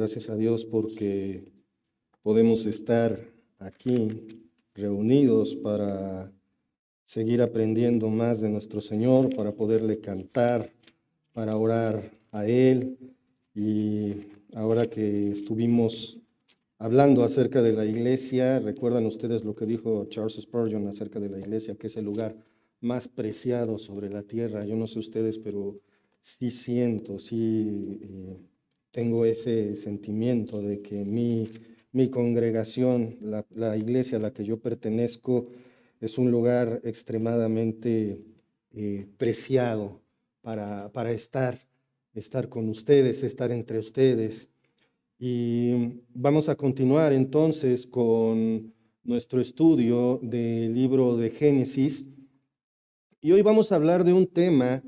gracias a Dios porque podemos estar aquí reunidos para seguir aprendiendo más de nuestro Señor, para poderle cantar, para orar a Él. Y ahora que estuvimos hablando acerca de la iglesia, recuerdan ustedes lo que dijo Charles Spurgeon acerca de la iglesia, que es el lugar más preciado sobre la tierra. Yo no sé ustedes, pero sí siento, tengo ese sentimiento de que mi congregación, la iglesia a la que yo pertenezco, es un lugar extremadamente preciado para estar con ustedes, estar entre ustedes. Y vamos a continuar entonces con nuestro estudio del libro de Génesis. Y hoy vamos a hablar de un tema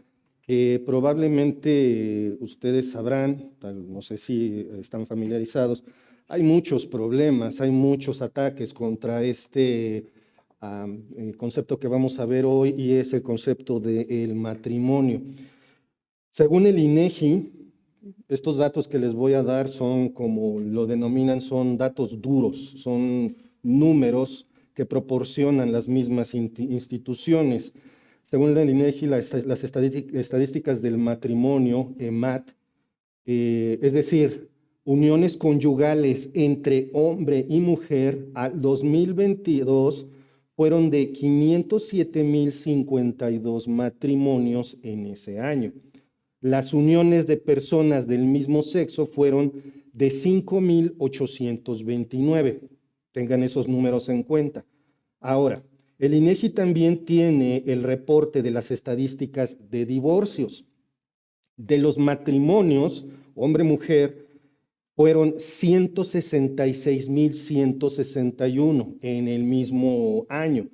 que probablemente ustedes sabrán, no sé si están familiarizados. Hay muchos problemas, hay muchos ataques contra este concepto que vamos a ver hoy, y es el concepto del matrimonio. Según el INEGI, estos datos que les voy a dar son, como lo denominan, son datos duros, son números que proporcionan las mismas instituciones. Según el INEGI, las estadísticas del matrimonio, EMAT, es decir, uniones conyugales entre hombre y mujer, al 2022 fueron de 507,052 matrimonios en ese año. Las uniones de personas del mismo sexo fueron de 5,829. Tengan esos números en cuenta. Ahora, el INEGI también tiene el reporte de las estadísticas de divorcios. De los matrimonios, hombre-mujer, fueron 166,161 en el mismo año,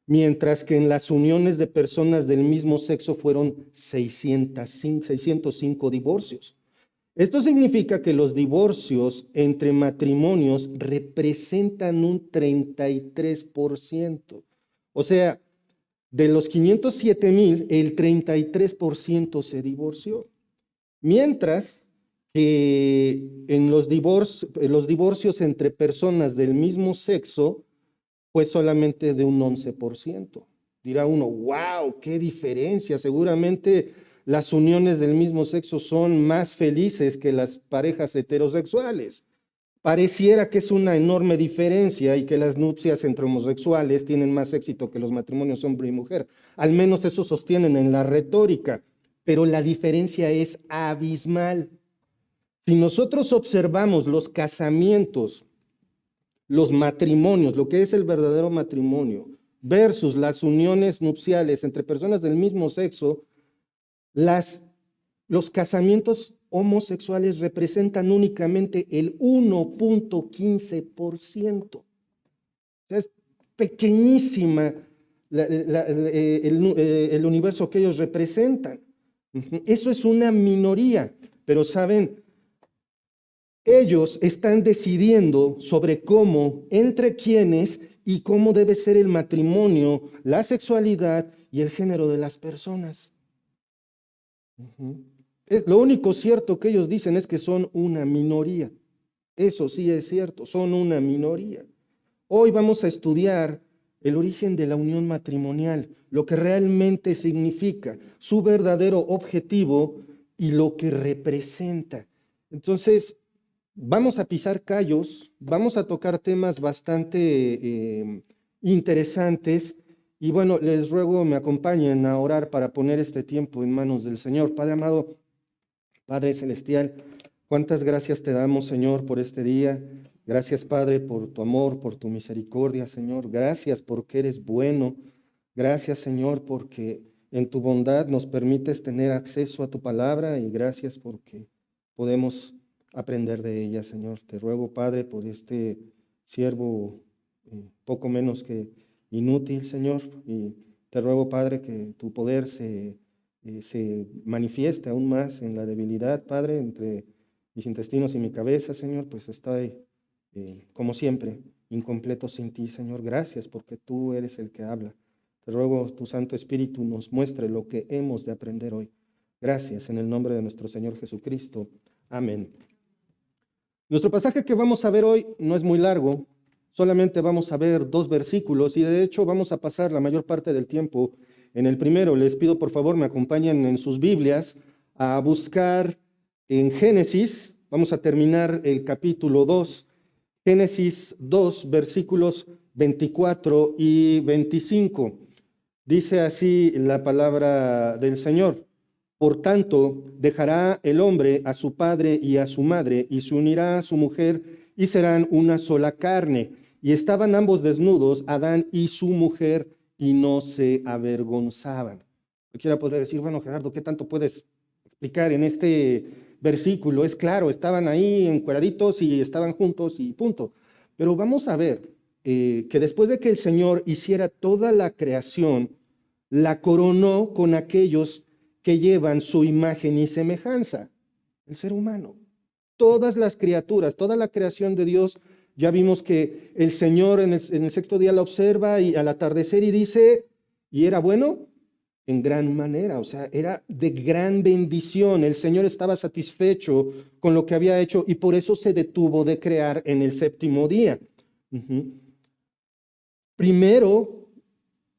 mientras que en las uniones de personas del mismo sexo fueron 605 divorcios. Esto significa que los divorcios entre matrimonios representan un 33%. O sea, de los 507,000, el 33% se divorció. Mientras que en los divorcios entre personas del mismo sexo fue solamente de un 11%. Dirá uno, wow, qué diferencia. Seguramente las uniones del mismo sexo son más felices que las parejas heterosexuales. Pareciera que es una enorme diferencia y que las nupcias entre homosexuales tienen más éxito que los matrimonios hombre y mujer. Al menos eso sostienen en la retórica, pero la diferencia es abismal. Si nosotros observamos los casamientos, los matrimonios, lo que es el verdadero matrimonio, versus las uniones nupciales entre personas del mismo sexo, los casamientos homosexuales representan únicamente el 1,15%. Es pequeñísima el universo que ellos representan. Eso es una minoría, pero saben, ellos están decidiendo sobre cómo, entre quiénes y cómo debe ser el matrimonio, la sexualidad y el género de las personas. Lo único cierto que ellos dicen es que son una minoría. Eso sí es cierto, son una minoría. Hoy vamos a estudiar el origen de la unión matrimonial, lo que realmente significa, su verdadero objetivo y lo que representa. Entonces, vamos a pisar callos, vamos a tocar temas bastante interesantes. Y bueno, les ruego me acompañen a orar para poner este tiempo en manos del Señor. Padre amado, Padre celestial, cuántas gracias te damos, Señor, por este día. Gracias, Padre, por tu amor, por tu misericordia, Señor. Gracias porque eres bueno. Gracias, Señor, porque en tu bondad nos permites tener acceso a tu palabra, y gracias porque podemos aprender de ella, Señor. Te ruego, Padre, por este siervo poco menos que inútil, Señor, y te ruego, Padre, que tu poder se manifieste aún más en la debilidad, Padre, entre mis intestinos y mi cabeza, Señor, pues estoy, como siempre, incompleto sin ti, Señor. Gracias porque tú eres el que habla. Te ruego, tu Santo Espíritu nos muestre lo que hemos de aprender hoy. Gracias, en el nombre de nuestro Señor Jesucristo. Amén. Nuestro pasaje que vamos a ver hoy no es muy largo, solamente vamos a ver 2 versículos y de hecho vamos a pasar la mayor parte del tiempo en el primero. Les pido por favor me acompañen en sus Biblias a buscar en Génesis. Vamos a terminar el capítulo 2, Génesis 2, versículos 24 y 25. Dice así la palabra del Señor. Por tanto, dejará el hombre a su padre y a su madre, y se unirá a su mujer, y serán una sola carne. Y estaban ambos desnudos, Adán y su mujer, y no se avergonzaban. Cualquiera podría decir, bueno, Gerardo, ¿qué tanto puedes explicar en este versículo? Es claro, estaban ahí encueraditos y estaban juntos y punto. Pero vamos a ver que después de que el Señor hiciera toda la creación, la coronó con aquellos que llevan su imagen y semejanza, el ser humano. Todas las criaturas, toda la creación de Dios, ya vimos que el Señor en el sexto día la observa y al atardecer y dice, ¿y era bueno? En gran manera, o sea, era de gran bendición. El Señor estaba satisfecho con lo que había hecho y por eso se detuvo de crear en el séptimo día. Primero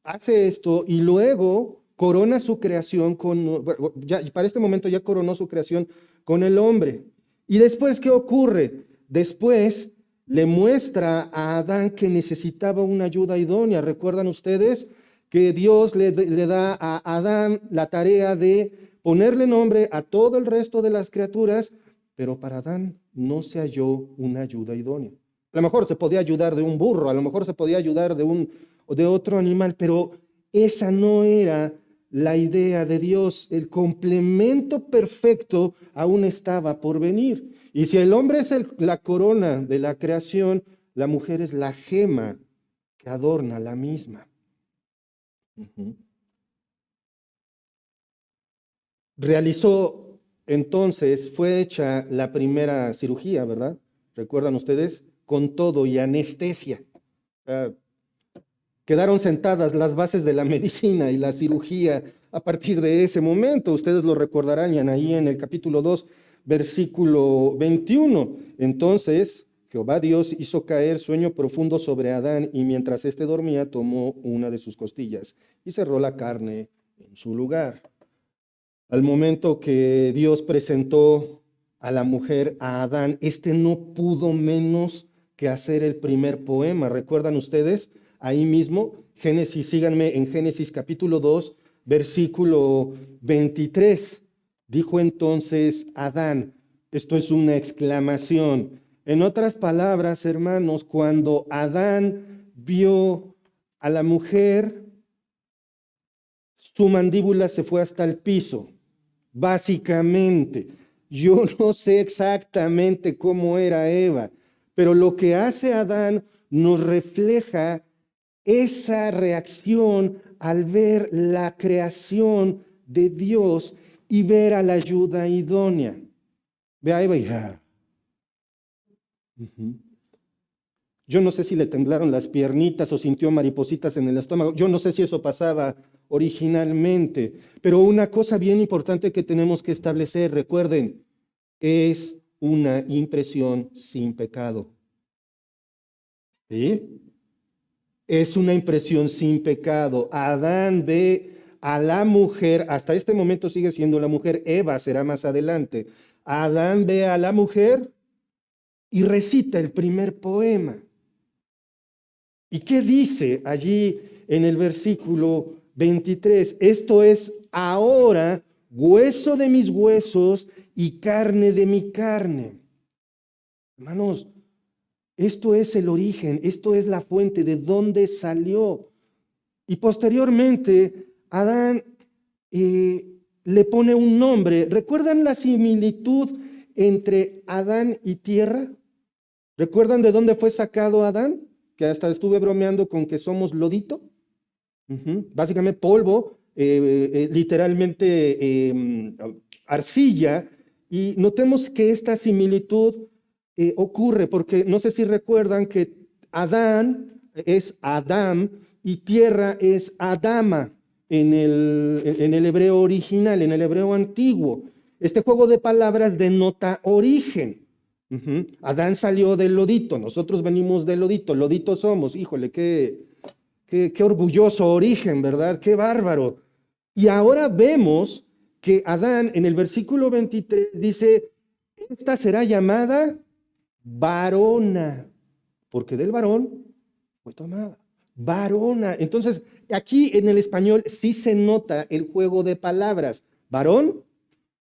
hace esto y luego corona su creación con, ya, para este momento ya coronó su creación con el hombre. ¿Y después qué ocurre? Después le muestra a Adán que necesitaba una ayuda idónea. ¿Recuerdan ustedes que Dios le da a Adán la tarea de ponerle nombre a todo el resto de las criaturas, pero para Adán no se halló una ayuda idónea? A lo mejor se podía ayudar de un burro, a lo mejor se podía ayudar de otro animal, pero esa no era la idea de Dios. El complemento perfecto aún estaba por venir. Y si el hombre es la corona de la creación, la mujer es la gema que adorna la misma. Realizó entonces, fue hecha la primera cirugía, ¿verdad? ¿Recuerdan ustedes? Con todo y anestesia. Quedaron sentadas las bases de la medicina y la cirugía a partir de ese momento. Ustedes lo recordarán ahí en el capítulo 2, versículo 21. Entonces, Jehová Dios hizo caer sueño profundo sobre Adán y mientras éste dormía, tomó una de sus costillas y cerró la carne en su lugar. Al momento que Dios presentó a la mujer a Adán, este no pudo menos que hacer el primer poema. ¿Recuerdan ustedes? Ahí mismo, Génesis, síganme en Génesis capítulo 2, versículo 23. Dijo entonces Adán, esto es una exclamación. En otras palabras, hermanos, cuando Adán vio a la mujer, su mandíbula se fue hasta el piso. Básicamente, yo no sé exactamente cómo era Eva, pero lo que hace Adán nos refleja esa reacción al ver la creación de Dios y ver a la ayuda idónea. Ve a Eva y yo no sé si le temblaron las piernitas o sintió maripositas en el estómago. Yo no sé si eso pasaba originalmente, pero una cosa bien importante que tenemos que establecer, recuerden, es una impresión sin pecado. ¿Sí? Es una impresión sin pecado. Adán ve a la mujer, hasta este momento sigue siendo la mujer, Eva será más adelante. Adán ve a la mujer y recita el primer poema. ¿Y qué dice allí en el versículo 23? Esto es ahora hueso de mis huesos y carne de mi carne. Hermanos, esto es el origen, esto es la fuente de dónde salió. Y posteriormente, Adán le pone un nombre. ¿Recuerdan la similitud entre Adán y tierra? ¿Recuerdan de dónde fue sacado Adán? Que hasta estuve bromeando con que somos lodito. Básicamente polvo, literalmente arcilla. Y notemos que esta similitud ocurre porque no sé si recuerdan que Adán es Adam y tierra es Adama en el hebreo original, en el hebreo antiguo. Este juego de palabras denota origen. Adán salió del lodito, nosotros venimos del lodito, lodito somos, híjole, qué orgulloso origen, ¿verdad? Qué bárbaro. Y ahora vemos que Adán en el versículo 23 dice, esta será llamada varona, porque del varón fue tomada. Varona. Entonces, aquí en el español sí se nota el juego de palabras. Varón,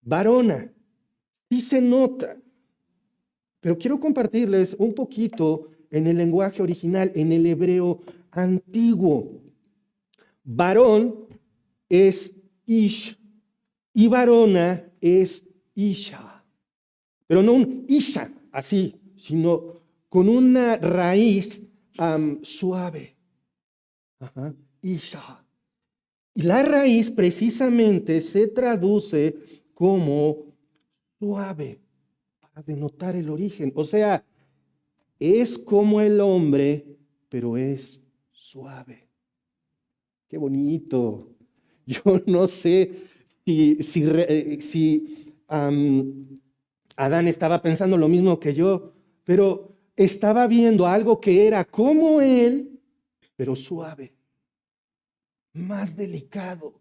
varona. Sí se nota. Pero quiero compartirles un poquito en el lenguaje original, en el hebreo antiguo. Varón es ish y varona es isha. Pero no un isha así, sino con una raíz suave. Ajá, isha. Y la raíz precisamente se traduce como suave, para denotar el origen. O sea, es como el hombre, pero es suave. Qué bonito. Yo no sé si Adán estaba pensando lo mismo que yo, pero estaba viendo algo que era como él, pero suave, más delicado.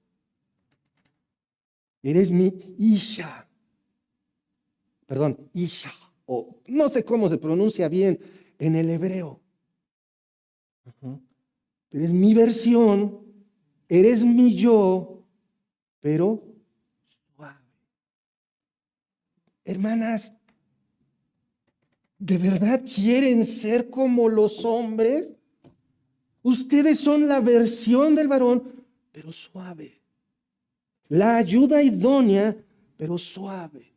Eres mi Isha. Perdón, Isha, o no sé cómo se pronuncia bien en el hebreo. Pero es mi versión, eres mi yo, pero suave. Hermanas, ¿de verdad quieren ser como los hombres? Ustedes son la versión del varón, pero suave. La ayuda idónea, pero suave.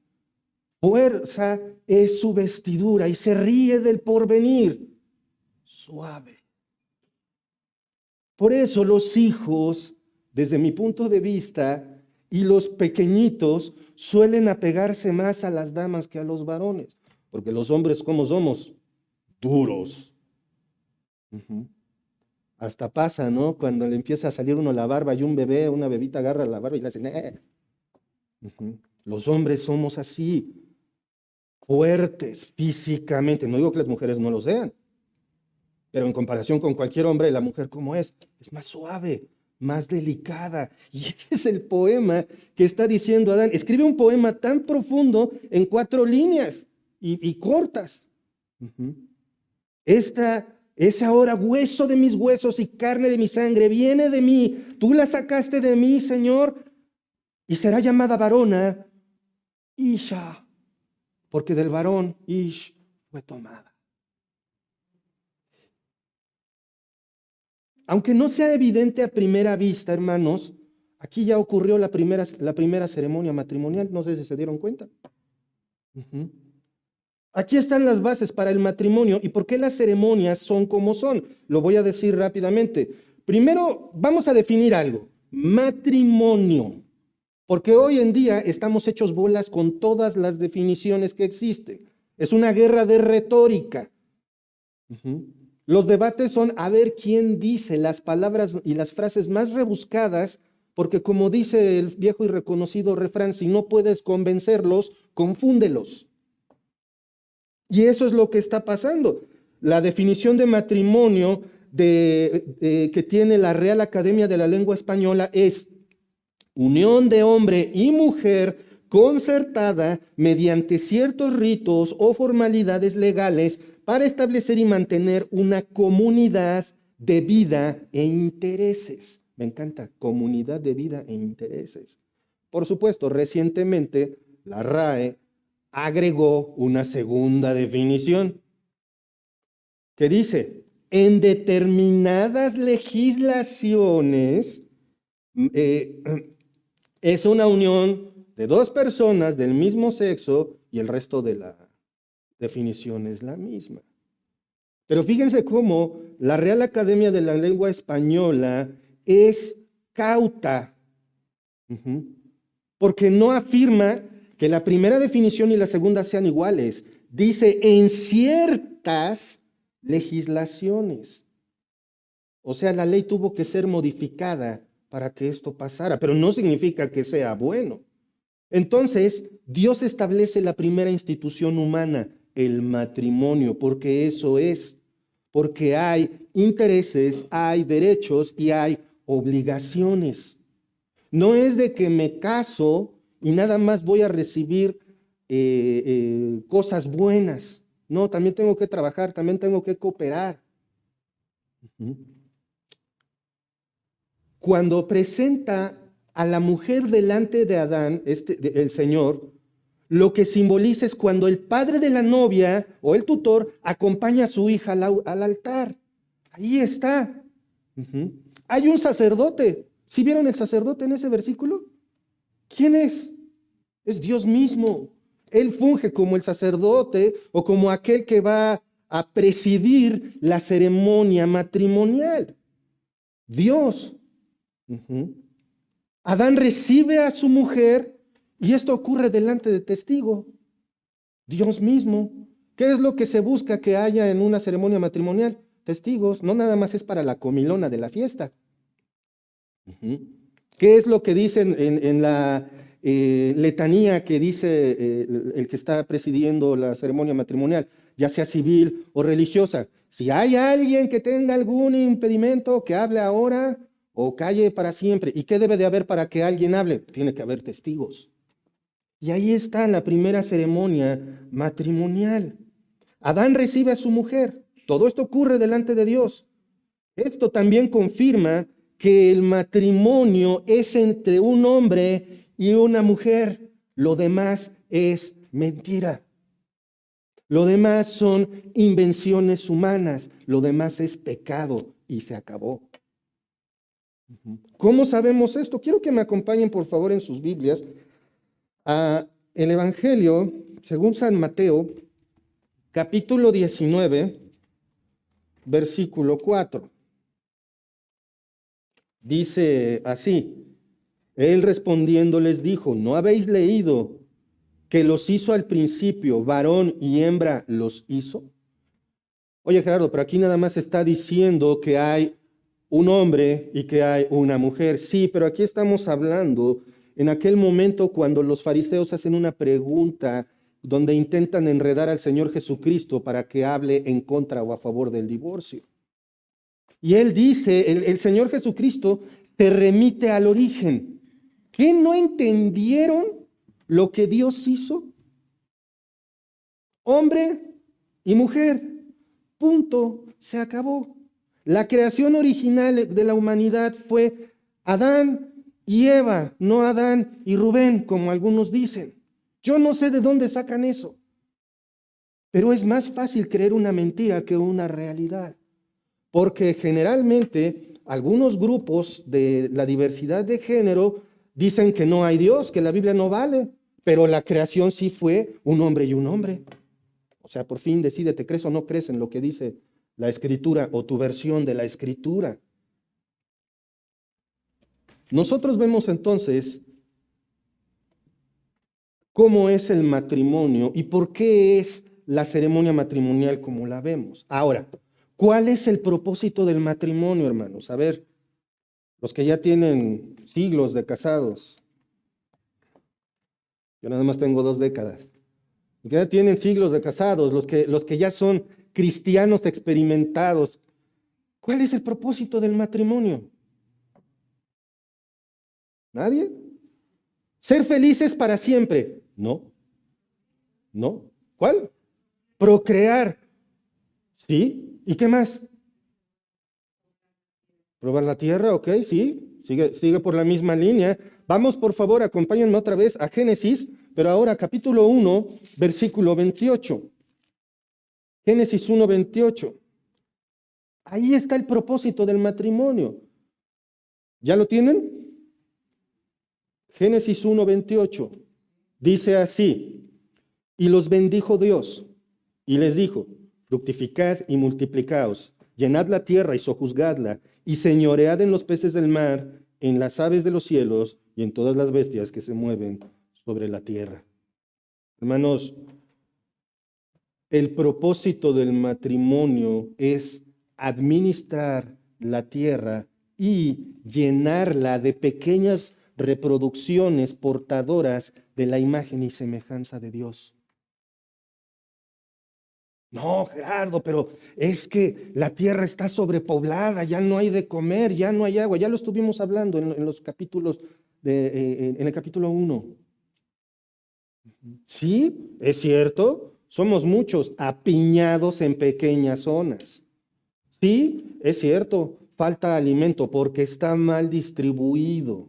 Fuerza es su vestidura y se ríe del porvenir. Suave. Por eso los hijos, desde mi punto de vista, y los pequeñitos suelen apegarse más a las damas que a los varones. Porque los hombres, ¿cómo somos? Duros. Hasta pasa, ¿no? Cuando le empieza a salir uno la barba y un bebé, una bebita agarra la barba y le hace... Los hombres somos así, fuertes físicamente. No digo que las mujeres no lo sean, pero en comparación con cualquier hombre, la mujer, ¿cómo es? Es más suave, más delicada. Y ese es el poema que está diciendo Adán. Escribe un poema tan profundo en 4 líneas y cortas. Esta es ahora hueso de mis huesos y carne de mi sangre. Viene de mí. Tú la sacaste de mí, Señor. Y será llamada varona Isha, porque del varón Ish fue tomada. Aunque no sea evidente a primera vista, hermanos, aquí ya ocurrió la primera ceremonia matrimonial. No sé si se dieron cuenta. Aquí están las bases para el matrimonio y por qué las ceremonias son como son. Lo voy a decir rápidamente. Primero, vamos a definir algo. Matrimonio. Porque hoy en día estamos hechos bolas con todas las definiciones que existen. Es una guerra de retórica. Los debates son a ver quién dice las palabras y las frases más rebuscadas, porque como dice el viejo y reconocido refrán, si no puedes convencerlos, confúndelos. Y eso es lo que está pasando. La definición de matrimonio que tiene la Real Academia de la Lengua Española es unión de hombre y mujer concertada mediante ciertos ritos o formalidades legales para establecer y mantener una comunidad de vida e intereses. Me encanta, comunidad de vida e intereses. Por supuesto, recientemente la RAE agregó una segunda definición que dice, en determinadas legislaciones es una unión de 2 personas del mismo sexo y el resto de la definición es la misma. Pero fíjense cómo la Real Academia de la Lengua Española es cauta, porque no afirma que la primera definición y la segunda sean iguales. Dice en ciertas legislaciones. O sea, la ley tuvo que ser modificada para que esto pasara, pero no significa que sea bueno. Entonces, Dios establece la primera institución humana, el matrimonio, porque eso es, porque hay intereses, hay derechos y hay obligaciones. No es de que me caso y nada más voy a recibir cosas buenas. No, también tengo que trabajar, también tengo que cooperar. Ujú. Cuando presenta a la mujer delante de Adán, el Señor, lo que simboliza es cuando el padre de la novia o el tutor acompaña a su hija al altar. Ahí está. Ujú. Hay un sacerdote. ¿Sí vieron el sacerdote en ese versículo? ¿Quién es? Es Dios mismo. Él funge como el sacerdote o como aquel que va a presidir la ceremonia matrimonial. Dios. Ujú. Adán recibe a su mujer y esto ocurre delante de testigo. Dios mismo. ¿Qué es lo que se busca que haya en una ceremonia matrimonial? Testigos. No nada más es para la comilona de la fiesta. Ujú. ¿Qué es lo que dicen en la letanía que dice el que está presidiendo la ceremonia matrimonial, ya sea civil o religiosa? Si hay alguien que tenga algún impedimento, que hable ahora o calle para siempre. ¿Y qué debe de haber para que alguien hable? Tiene que haber testigos. Y ahí está la primera ceremonia matrimonial. Adán recibe a su mujer. Todo esto ocurre delante de Dios. Esto también confirma que el matrimonio es entre un hombre y una mujer. Lo demás es mentira. Lo demás son invenciones humanas. Lo demás es pecado y se acabó. ¿Cómo sabemos esto? Quiero que me acompañen, por favor, en sus Biblias a el Evangelio según San Mateo, capítulo 19, versículo 4. Dice así: Él respondiendo les dijo, ¿no habéis leído que los hizo al principio, varón y hembra los hizo? Oye, Gerardo, pero aquí nada más está diciendo que hay un hombre y que hay una mujer. Sí, pero aquí estamos hablando en aquel momento cuando los fariseos hacen una pregunta donde intentan enredar al Señor Jesucristo para que hable en contra o a favor del divorcio. Y él dice, el Señor Jesucristo te remite al origen. ¿Qué no entendieron lo que Dios hizo? Hombre y mujer. Punto. Se acabó. La creación original de la humanidad fue Adán y Eva, no Adán y Rubén, como algunos dicen. Yo no sé de dónde sacan eso, pero es más fácil creer una mentira que una realidad, porque generalmente algunos grupos de la diversidad de género dicen que no hay Dios, que la Biblia no vale, pero la creación sí fue un hombre y un hombre. O sea, por fin decídete, ¿crees o no crees en lo que dice la Escritura o tu versión de la Escritura? Nosotros vemos entonces cómo es el matrimonio y por qué es la ceremonia matrimonial como la vemos. Ahora, ¿cuál es el propósito del matrimonio, hermanos? A ver, los que ya tienen siglos de casados, yo nada más tengo 2 décadas, los que ya tienen siglos de casados, los que ya son cristianos experimentados, ¿cuál es el propósito del matrimonio? ¿Nadie? Ser felices para siempre. No, no. ¿Cuál? Procrear. ¿Sí? ¿Y qué más? Probar la tierra, ok, sí. Sigue por la misma línea. Vamos, por favor, acompáñenme otra vez a Génesis, pero ahora capítulo 1, versículo 28. Génesis 1, 28. Ahí está el propósito del matrimonio. ¿Ya lo tienen? Génesis 1, 28. Dice así: Y los bendijo Dios, y les dijo, fructificad y multiplicaos, llenad la tierra y sojuzgadla, y señoread en los peces del mar, en las aves de los cielos, y en todas las bestias que se mueven sobre la tierra. Hermanos, el propósito del matrimonio es administrar la tierra y llenarla de pequeñas reproducciones portadoras de la imagen y semejanza de Dios. No, Gerardo, pero es que la tierra está sobrepoblada, ya no hay de comer, ya no hay agua. Ya lo estuvimos hablando en los capítulos en el capítulo 1. Sí, es cierto, somos muchos apiñados en pequeñas zonas. Sí, es cierto, falta alimento porque está mal distribuido.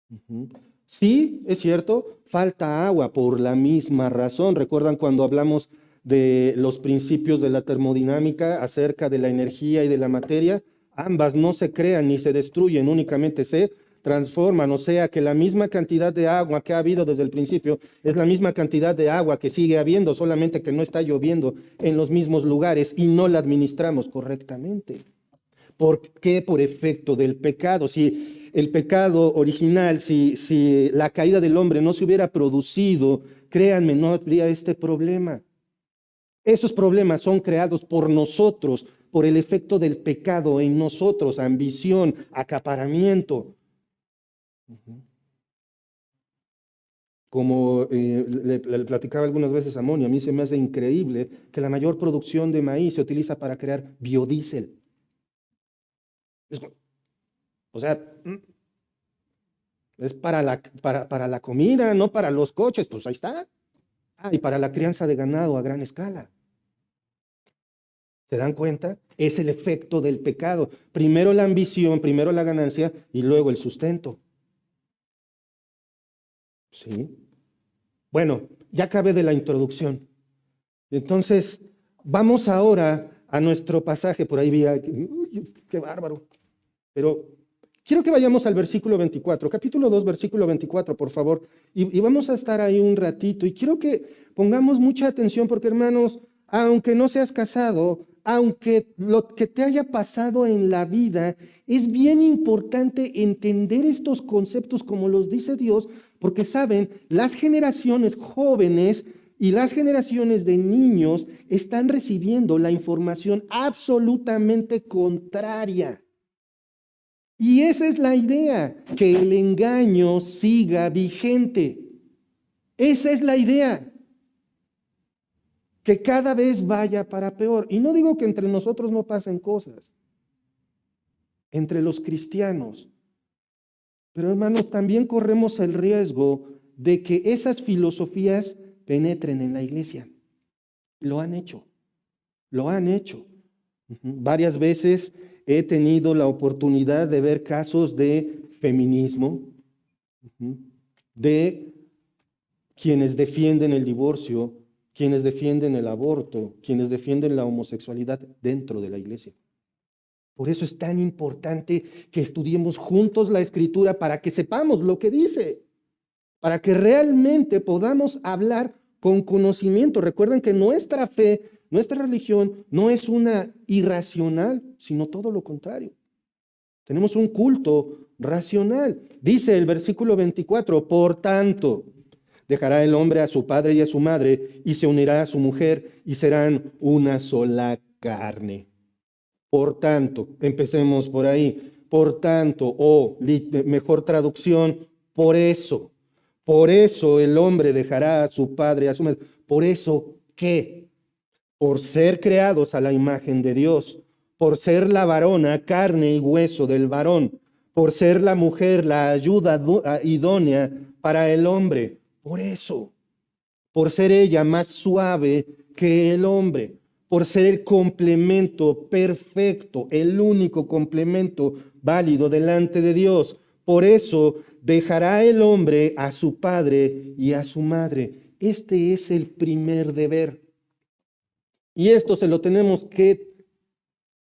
Ujú. Sí, es cierto, falta agua por la misma razón. ¿Recuerdan cuando hablamos de los principios de la termodinámica acerca de la energía y de la materia? Ambas no se crean ni se destruyen, únicamente se transforman. O sea que la misma cantidad de agua que ha habido desde el principio es la misma cantidad de agua que sigue habiendo, solamente que no está lloviendo en los mismos lugares y no la administramos correctamente. ¿Por qué? Por efecto del pecado. Si el pecado original, si la caída del hombre no se hubiera producido, créanme, no habría este problema. Esos problemas son creados por nosotros, por el efecto del pecado en nosotros, ambición, acaparamiento. Como le platicaba algunas veces a Moni, a mí se me hace increíble que la mayor producción de maíz se utiliza para crear biodiesel. O sea, es para la comida, no para los coches, pues ahí está. Ah, y para la crianza de ganado a gran escala. ¿Se dan cuenta? Es el efecto del pecado. Primero la ambición, primero la ganancia y luego el sustento. ¿Sí? Bueno, ya acabé de la introducción. Entonces, vamos ahora a nuestro pasaje. Por ahí vi, uy, qué bárbaro. Pero quiero que vayamos al versículo 24, capítulo 2, versículo 24, por favor. Y vamos a estar ahí un ratito. Y quiero que pongamos mucha atención porque, hermanos, aunque no seas casado, aunque lo que te haya pasado en la vida, es bien importante entender estos conceptos como los dice Dios, porque saben, las generaciones jóvenes y las generaciones de niños están recibiendo la información absolutamente contraria. Y esa es la idea, que el engaño siga vigente. Esa es la idea, que cada vez vaya para peor. Y no digo que entre nosotros no pasen cosas, entre los cristianos. Pero hermanos, también corremos el riesgo de que esas filosofías penetren en la iglesia. Lo han hecho, lo han hecho. Varias veces he tenido la oportunidad de ver casos de feminismo, de quienes defienden el divorcio, quienes defienden el aborto, quienes defienden la homosexualidad dentro de la iglesia. Por eso es tan importante que estudiemos juntos la Escritura para que sepamos lo que dice, para que realmente podamos hablar con conocimiento. Recuerden que nuestra fe, nuestra religión no es una irracional, sino todo lo contrario. Tenemos un culto racional. Dice el versículo 24, por tanto, dejará el hombre a su padre y a su madre y se unirá a su mujer y serán una sola carne. Por tanto, empecemos por ahí. Por tanto, o mejor traducción, por eso el hombre dejará a su padre y a su madre. Por eso, ¿qué? Por ser creados a la imagen de Dios, por ser la varona carne y hueso del varón, por ser la mujer la ayuda idónea para el hombre. Por eso, por ser ella más suave que el hombre, por ser el complemento perfecto, el único complemento válido delante de Dios. Por eso dejará el hombre a su padre y a su madre. Este es el primer deber. Y esto se lo tenemos que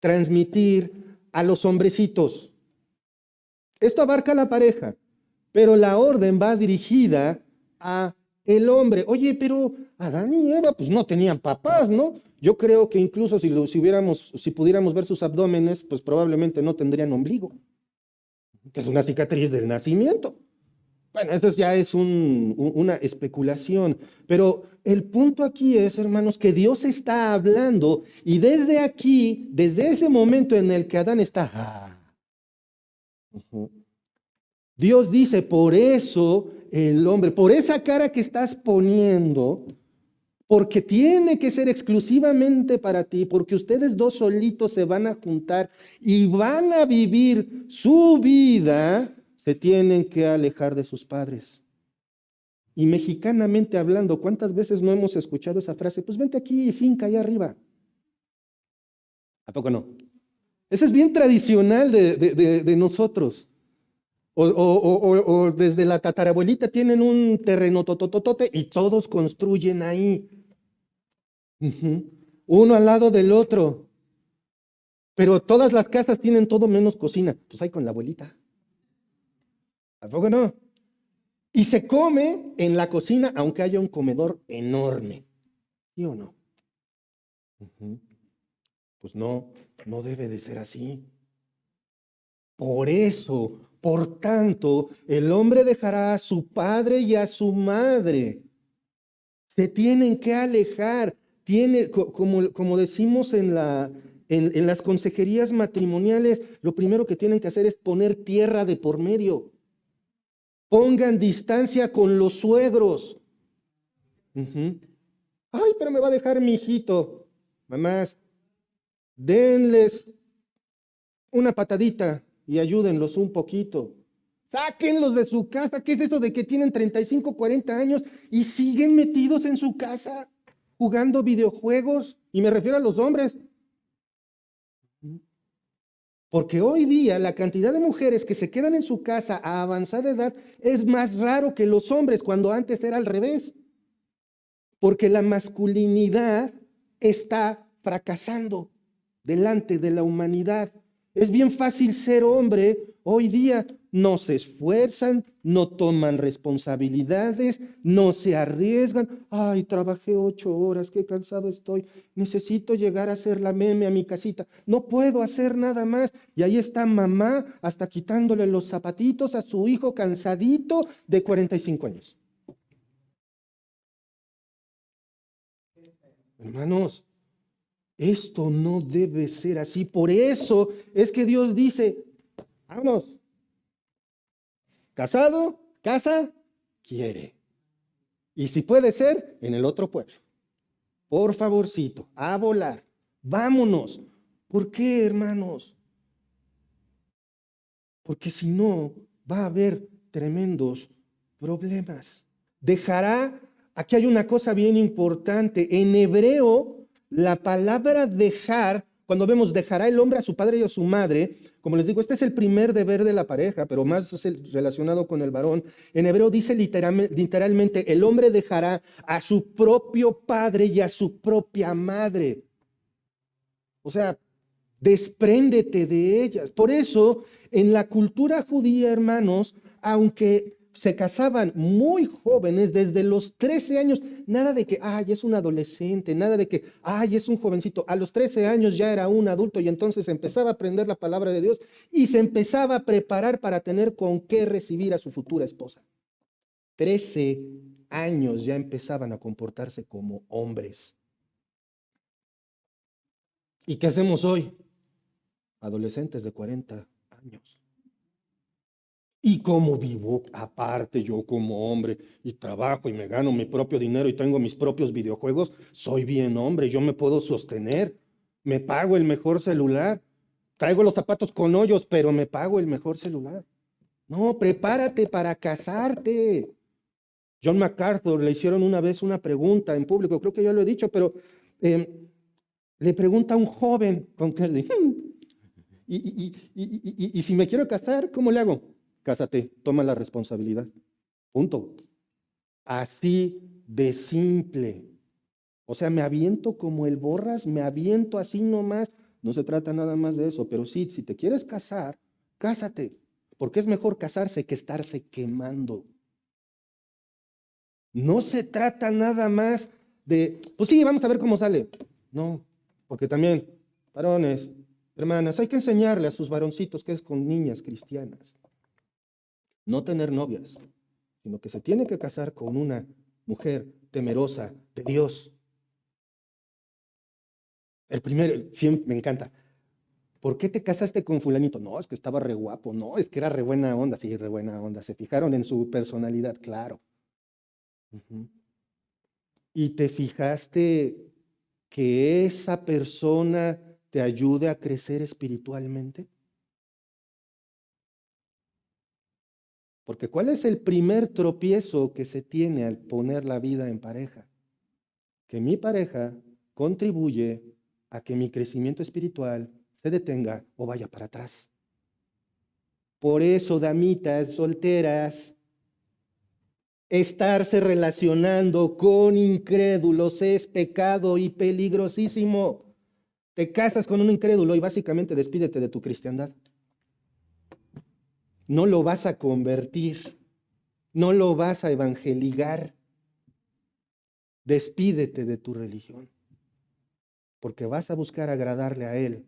transmitir a los hombrecitos. Esto abarca a la pareja, pero la orden va dirigida a el hombre. Oye, pero Adán y Eva pues no tenían papás, ¿no? Yo creo que incluso si pudiéramos ver sus abdómenes, pues probablemente no tendrían ombligo, que es una cicatriz del nacimiento. Bueno, esto ya es una especulación, pero el punto aquí es, hermanos, que Dios está hablando y desde aquí, desde ese momento en el que Adán está, Dios dice, por eso el hombre, por esa cara que estás poniendo, porque tiene que ser exclusivamente para ti, porque ustedes dos solitos se van a juntar y van a vivir su vida, se tienen que alejar de sus padres. Y mexicanamente hablando, ¿cuántas veces no hemos escuchado esa frase? Pues vente aquí y finca allá arriba. ¿A poco no? Eso es bien tradicional de nosotros. O desde la tatarabuelita tienen un terreno totototote y todos construyen ahí. Ujú. Uno al lado del otro. Pero todas las casas tienen todo menos cocina. Pues hay con la abuelita. ¿A poco no? Y se come en la cocina, aunque haya un comedor enorme. ¿Sí o no? Ujú. Pues no, no debe de ser así. Por eso, por tanto, el hombre dejará a su padre y a su madre. Se tienen que alejar. Como decimos en las consejerías matrimoniales, lo primero que tienen que hacer es poner tierra de por medio. Pongan distancia con los suegros. Ujú. Ay, pero me va a dejar mi hijito. Mamás, denles una patadita y ayúdenlos un poquito. Sáquenlos de su casa. ¿Qué es eso de que tienen 35, 40 años y siguen metidos en su casa jugando videojuegos? Y me refiero a los hombres. Porque hoy día la cantidad de mujeres que se quedan en su casa a avanzada edad es más raro que los hombres, cuando antes era al revés. Porque la masculinidad está fracasando delante de la humanidad. Es bien fácil ser hombre hoy día. No se esfuerzan, no toman responsabilidades, no se arriesgan. Ay, trabajé 8 horas, qué cansado estoy. Necesito llegar a hacer la meme a mi casita. No puedo hacer nada más. Y ahí está mamá hasta quitándole los zapatitos a su hijo cansadito de 45 años. Hermanos, esto no debe ser así. Por eso es que Dios dice, vámonos, casado, casa, quiere. Y si puede ser, en el otro pueblo. Por favorcito, a volar. Vámonos. ¿Por qué, hermanos? Porque si no, va a haber tremendos problemas. Dejará, aquí hay una cosa bien importante. En hebreo, la palabra dejar, cuando vemos dejará el hombre a su padre y a su madre, como les digo, este es el primer deber de la pareja, pero más es relacionado con el varón. En hebreo dice literalmente, el hombre dejará a su propio padre y a su propia madre. O sea, despréndete de ellas. Por eso, en la cultura judía, hermanos, aunque se casaban muy jóvenes, desde los 13 años, nada de que, ay, es un adolescente, nada de que, ay, es un jovencito. A los 13 años ya era un adulto y entonces empezaba a aprender la palabra de Dios y se empezaba a preparar para tener con qué recibir a su futura esposa. 13 años ya empezaban a comportarse como hombres. ¿Y qué hacemos hoy? Adolescentes de 40 años. Y como vivo aparte yo como hombre y trabajo y me gano mi propio dinero y tengo mis propios videojuegos, soy bien hombre, yo me puedo sostener, me pago el mejor celular, traigo los zapatos con hoyos, pero me pago el mejor celular. No, prepárate para casarte. John MacArthur le hicieron una vez una pregunta en público, creo que ya lo he dicho, pero le pregunta a un joven con Kelly, y si me quiero casar, ¿cómo le hago? Cásate, toma la responsabilidad. Punto. Así de simple. O sea, me aviento como el borras, me aviento así nomás. No se trata nada más de eso, pero sí, si te quieres casar, cásate. Porque es mejor casarse que estarse quemando. No se trata nada más de, pues sí, vamos a ver cómo sale. No, porque también, varones, hermanas, hay que enseñarle a sus varoncitos que es con niñas cristianas. No tener novias, sino que se tiene que casar con una mujer temerosa de Dios. El primero, siempre me encanta. ¿Por qué te casaste con fulanito? No, es que estaba re guapo. No, es que era re buena onda. Sí, re buena onda. Se fijaron en su personalidad, claro. Ujú. ¿Y te fijaste que esa persona te ayude a crecer espiritualmente? Porque ¿cuál es el primer tropiezo que se tiene al poner la vida en pareja? Que mi pareja contribuye a que mi crecimiento espiritual se detenga o vaya para atrás. Por eso, damitas solteras, estarse relacionando con incrédulos es pecado y peligrosísimo. Te casas con un incrédulo y básicamente despídete de tu cristiandad. No lo vas a convertir, no lo vas a evangelizar. Despídete de tu religión, porque vas a buscar agradarle a él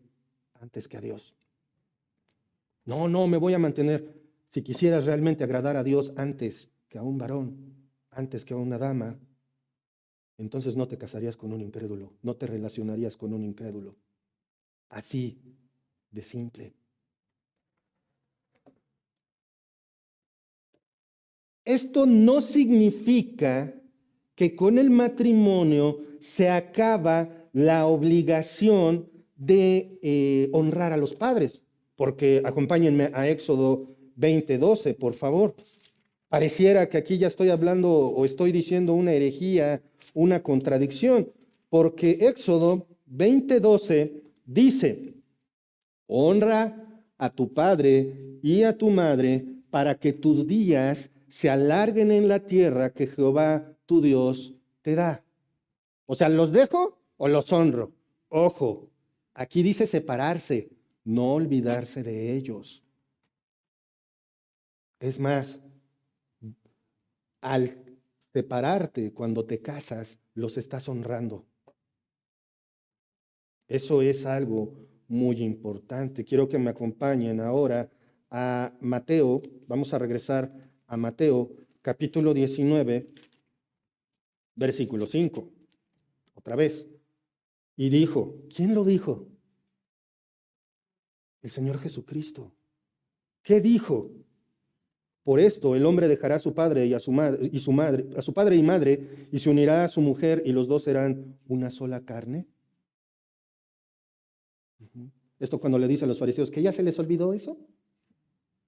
antes que a Dios. No, me voy a mantener. Si quisieras realmente agradar a Dios antes que a un varón, antes que a una dama, entonces no te casarías con un incrédulo, no te relacionarías con un incrédulo. Así de simple. Esto no significa que con el matrimonio se acaba la obligación de honrar a los padres, porque acompáñenme a Éxodo 20:12, por favor. Pareciera que aquí ya estoy hablando o estoy diciendo una herejía, una contradicción, porque Éxodo 20:12 dice: honra a tu padre y a tu madre para que tus días se alarguen en la tierra que Jehová tu Dios te da. O sea, ¿los dejo o los honro? Ojo, aquí dice separarse, no olvidarse de ellos. Es más, al separarte cuando te casas, los estás honrando. Eso es algo muy importante. Quiero que me acompañen ahora a Mateo. Vamos a regresar a Mateo, capítulo 19, versículo 5. Otra vez. Y dijo, ¿quién lo dijo? El Señor Jesucristo. ¿Qué dijo? Por esto el hombre dejará a su padre y a su madre, a su padre y madre, y se unirá a su mujer, y los dos serán una sola carne. Esto cuando le dice a los fariseos que ya se les olvidó eso.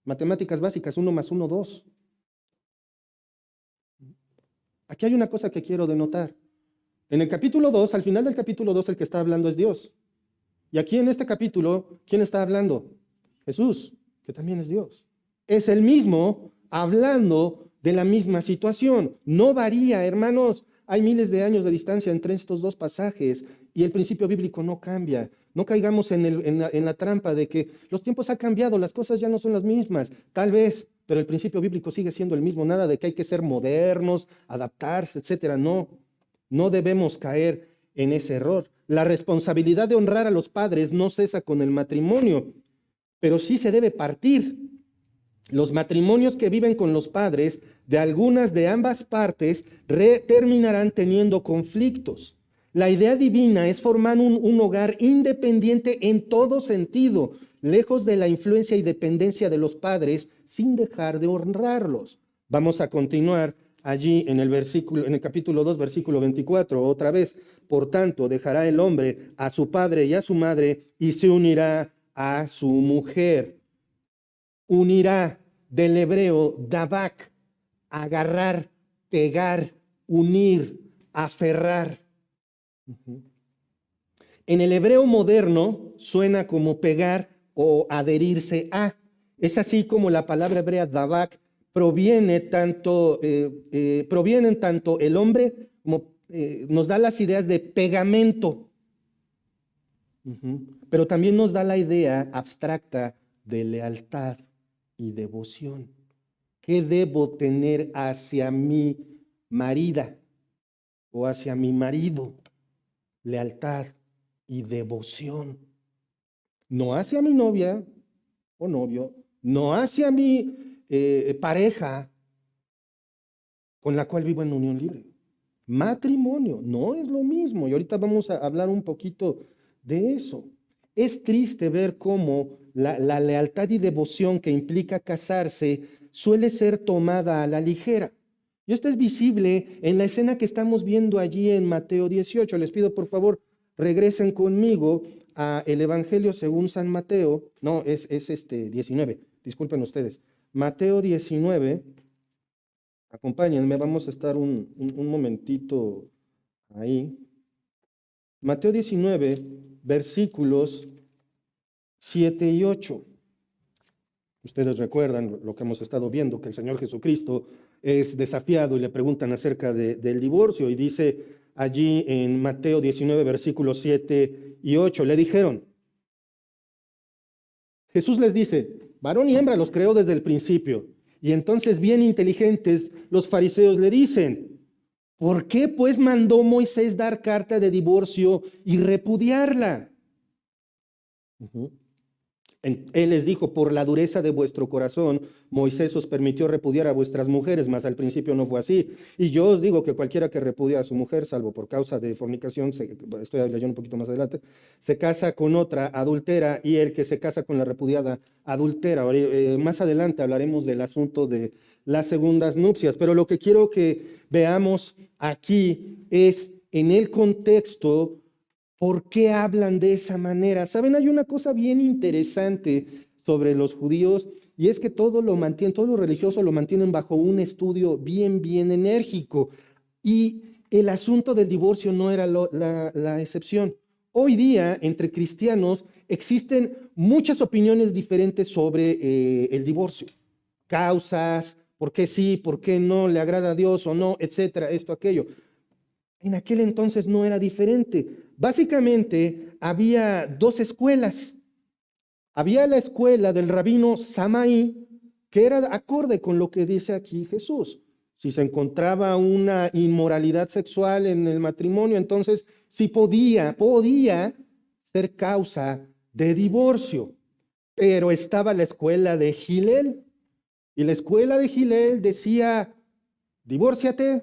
Matemáticas básicas, 1 más 1, 2. Aquí hay una cosa que quiero denotar. En el capítulo 2, al final del capítulo 2, el que está hablando es Dios. Y aquí en este capítulo, ¿quién está hablando? Jesús, que también es Dios. Es el mismo hablando de la misma situación. No varía, hermanos. Hay miles de años de distancia entre estos dos pasajes y el principio bíblico no cambia. No caigamos en la trampa de que los tiempos han cambiado, las cosas ya no son las mismas. Tal vez, pero el principio bíblico sigue siendo el mismo. Nada de que hay que ser modernos, adaptarse, etcétera. No debemos caer en ese error. La responsabilidad de honrar a los padres no cesa con el matrimonio, pero sí se debe partir. Los matrimonios que viven con los padres de algunas de ambas partes terminarán teniendo conflictos. La idea divina es formar un hogar independiente en todo sentido, lejos de la influencia y dependencia de los padres, sin dejar de honrarlos. Vamos a continuar allí en el capítulo 2, versículo 24, otra vez. Por tanto, dejará el hombre a su padre y a su madre y se unirá a su mujer. Unirá, del hebreo dabak, agarrar, pegar, unir, aferrar. En el hebreo moderno suena como pegar o adherirse a. Es así como la palabra hebrea dabak provienen tanto el hombre como nos da las ideas de pegamento, pero también nos da la idea abstracta de lealtad y devoción. ¿Qué debo tener hacia mi marida o hacia mi marido? Lealtad y devoción. No hacia mi novia o novio, no hacia mi pareja con la cual vivo en unión libre. Matrimonio no es lo mismo y ahorita vamos a hablar un poquito de eso. Es triste ver cómo la lealtad y devoción que implica casarse suele ser tomada a la ligera. Y esto es visible en la escena que estamos viendo allí en Mateo 18. Les pido por favor, regresen conmigo a el Evangelio según San Mateo. No, es 19, disculpen ustedes. Mateo 19, acompáñenme, vamos a estar un momentito ahí. Mateo 19, versículos 7 y 8. Ustedes recuerdan lo que hemos estado viendo, que el Señor Jesucristo es desafiado y le preguntan acerca del divorcio, y dice allí en Mateo 19, versículos 7 y 8, le dijeron, Jesús les dice, varón y hembra los creó desde el principio. Y entonces bien inteligentes los fariseos le dicen, ¿por qué pues mandó Moisés dar carta de divorcio y repudiarla? Él les dijo, por la dureza de vuestro corazón, Moisés os permitió repudiar a vuestras mujeres, mas al principio no fue así. Y yo os digo que cualquiera que repudia a su mujer, salvo por causa de fornicación, estoy leyendo un poquito más adelante, se casa con otra adultera, y el que se casa con la repudiada adultera. Más adelante hablaremos del asunto de las segundas nupcias, pero lo que quiero que veamos aquí es en el contexto. ¿Por qué hablan de esa manera? Saben, hay una cosa bien interesante sobre los judíos, y es que todo lo religioso lo mantienen bajo un estudio bien enérgico. Y el asunto del divorcio no era la excepción. Hoy día, entre cristianos, existen muchas opiniones diferentes sobre el divorcio. Causas, por qué sí, por qué no, le agrada a Dios o no, etcétera, esto, aquello. En aquel entonces no era diferente. Básicamente había dos escuelas. Había la escuela del rabino Samaí, que era acorde con lo que dice aquí Jesús. Si se encontraba una inmoralidad sexual en el matrimonio, entonces sí podía ser causa de divorcio. Pero estaba la escuela de Hillel, y la escuela de Hillel decía, divórciate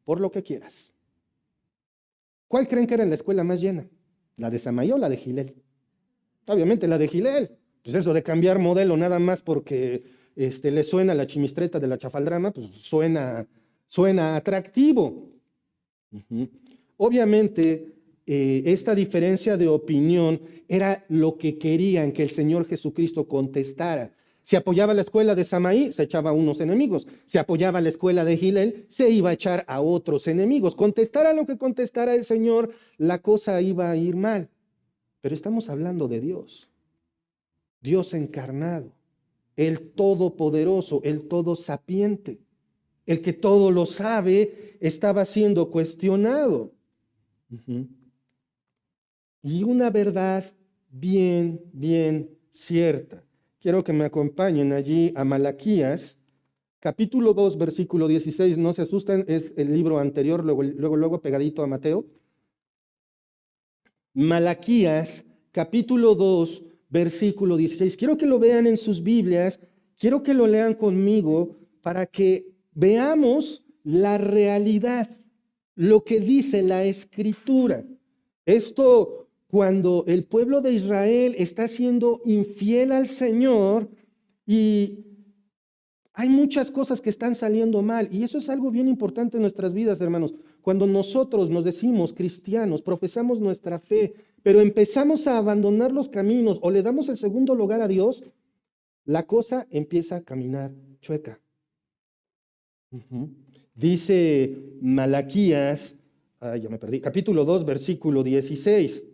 por lo que quieras. ¿Cuál creen que era la escuela más llena? ¿La de Samaí o la de Hillel? Obviamente la de Hillel. Pues eso de cambiar modelo nada más porque le suena la chimistreta de la chafaldrama, pues suena atractivo. Obviamente, esta diferencia de opinión era lo que querían que el Señor Jesucristo contestara. Si apoyaba la escuela de Samaí, se echaba a unos enemigos. Si apoyaba la escuela de Hillel, se iba a echar a otros enemigos. Contestara lo que contestara el Señor, la cosa iba a ir mal. Pero estamos hablando de Dios. Dios encarnado, el todopoderoso, el todo sapiente, el que todo lo sabe, estaba siendo cuestionado. Y una verdad bien cierta. Quiero que me acompañen allí a Malaquías, capítulo 2, versículo 16. No se asusten, es el libro anterior, luego pegadito a Mateo. Malaquías, capítulo 2, versículo 16. Quiero que lo vean en sus Biblias, quiero que lo lean conmigo para que veamos la realidad, lo que dice la Escritura. Esto, cuando el pueblo de Israel está siendo infiel al Señor y hay muchas cosas que están saliendo mal, y eso es algo bien importante en nuestras vidas, hermanos. Cuando nosotros nos decimos cristianos, profesamos nuestra fe, pero empezamos a abandonar los caminos o le damos el segundo lugar a Dios, la cosa empieza a caminar chueca. Dice Malaquías, ya me perdí, capítulo 2, versículo 16.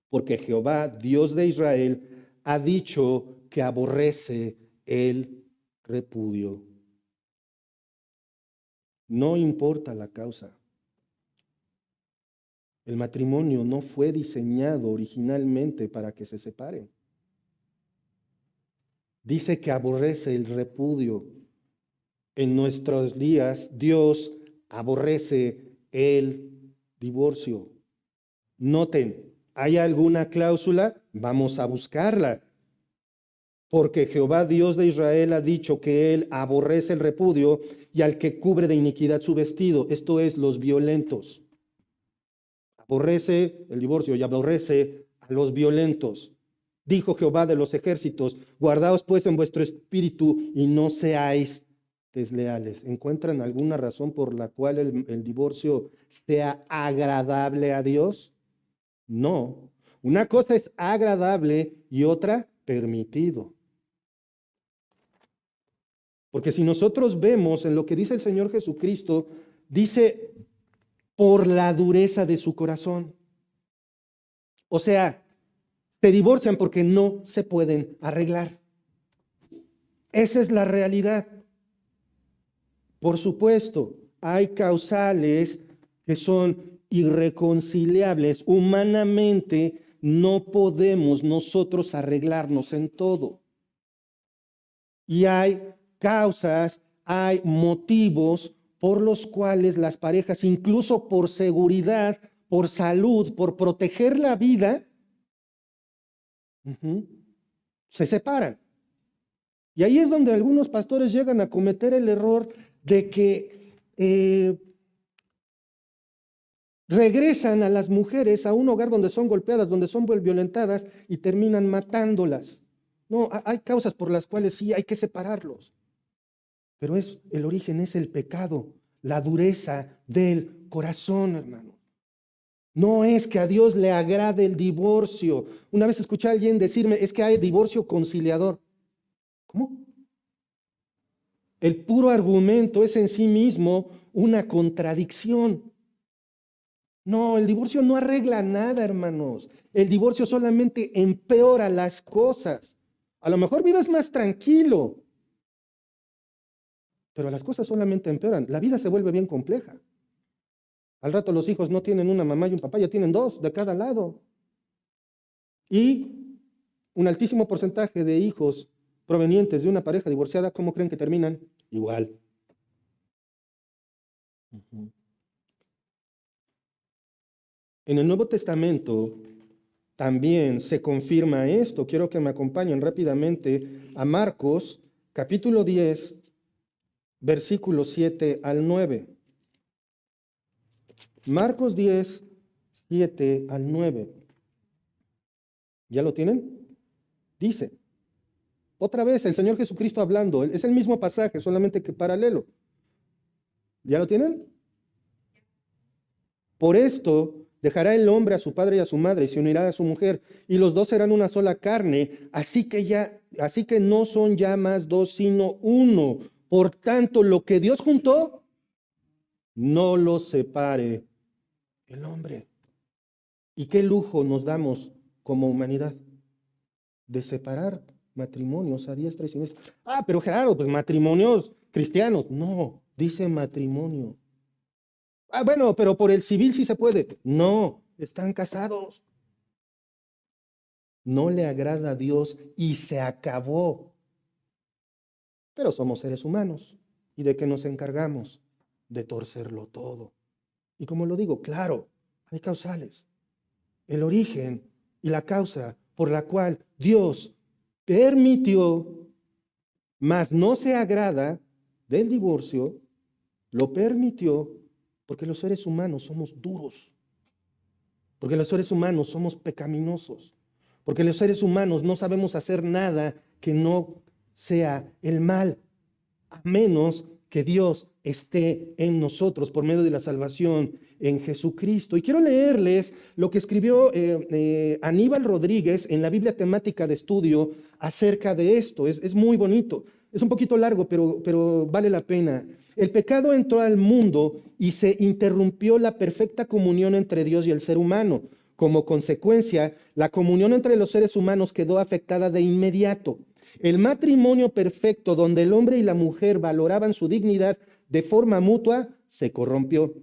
Porque Jehová, Dios de Israel, ha dicho que aborrece el repudio. No importa la causa. El matrimonio no fue diseñado originalmente para que se separen. Dice que aborrece el repudio. En nuestros días, Dios aborrece el divorcio. Noten, ¿hay alguna cláusula? Vamos a buscarla. Porque Jehová, Dios de Israel, ha dicho que Él aborrece el repudio y al que cubre de iniquidad su vestido, esto es, los violentos. Aborrece el divorcio y aborrece a los violentos. Dijo Jehová de los ejércitos, guardaos pues en vuestro espíritu y no seáis desleales. ¿Encuentran alguna razón por la cual el divorcio sea agradable a Dios? No. Una cosa es agradable y otra permitido. Porque si nosotros vemos en lo que dice el Señor Jesucristo, dice por la dureza de su corazón. O sea, se divorcian porque no se pueden arreglar. Esa es la realidad. Por supuesto, hay causales que son irreconciliables. Humanamente no podemos nosotros arreglarnos en todo. Y hay causas, hay motivos por los cuales las parejas, incluso por seguridad, por salud, por proteger la vida, se separan. Y ahí es donde algunos pastores llegan a cometer el error de que regresan a las mujeres a un hogar donde son golpeadas, donde son violentadas y terminan matándolas. No, hay causas por las cuales sí hay que separarlos. Pero el origen es el pecado, la dureza del corazón, hermano. No es que a Dios le agrade el divorcio. Una vez escuché a alguien decirme, es que hay divorcio conciliador. ¿Cómo? El puro argumento es en sí mismo una contradicción. No, el divorcio no arregla nada, hermanos. El divorcio solamente empeora las cosas. A lo mejor vives más tranquilo, pero las cosas solamente empeoran. La vida se vuelve bien compleja. Al rato los hijos no tienen una mamá y un papá, ya tienen dos de cada lado. Y un altísimo porcentaje de hijos provenientes de una pareja divorciada, ¿cómo creen que terminan? Igual. En el Nuevo Testamento también se confirma esto. Quiero que me acompañen rápidamente a Marcos, capítulo 10, versículos 7 al 9. Marcos 10, 7 al 9. ¿Ya lo tienen? Dice, otra vez el Señor Jesucristo hablando, es el mismo pasaje, solamente que paralelo. ¿Ya lo tienen? Por esto dejará el hombre a su padre y a su madre y se unirá a su mujer, y los dos serán una sola carne, así que no son ya más dos, sino uno. Por tanto, lo que Dios juntó, no lo separe el hombre. ¿Y qué lujo nos damos como humanidad? De separar matrimonios a diestra y siniestra. Pero Gerardo, pues matrimonios cristianos. No, dice matrimonio. Bueno, pero por el civil sí se puede. No, están casados. No le agrada a Dios y se acabó. Pero somos seres humanos. ¿Y de qué nos encargamos? De torcerlo todo. Y como lo digo, claro, hay causales. El origen y la causa por la cual Dios permitió, mas no se agrada del divorcio, lo permitió porque los seres humanos somos duros, porque los seres humanos somos pecaminosos, porque los seres humanos no sabemos hacer nada que no sea el mal, a menos que Dios esté en nosotros por medio de la salvación en Jesucristo. Y quiero leerles lo que escribió Aníbal Rodríguez en la Biblia temática de estudio acerca de esto. Es muy bonito. Es un poquito largo, pero vale la pena. El pecado entró al mundo y se interrumpió la perfecta comunión entre Dios y el ser humano. Como consecuencia, la comunión entre los seres humanos quedó afectada de inmediato. El matrimonio perfecto, donde el hombre y la mujer valoraban su dignidad de forma mutua, se corrompió.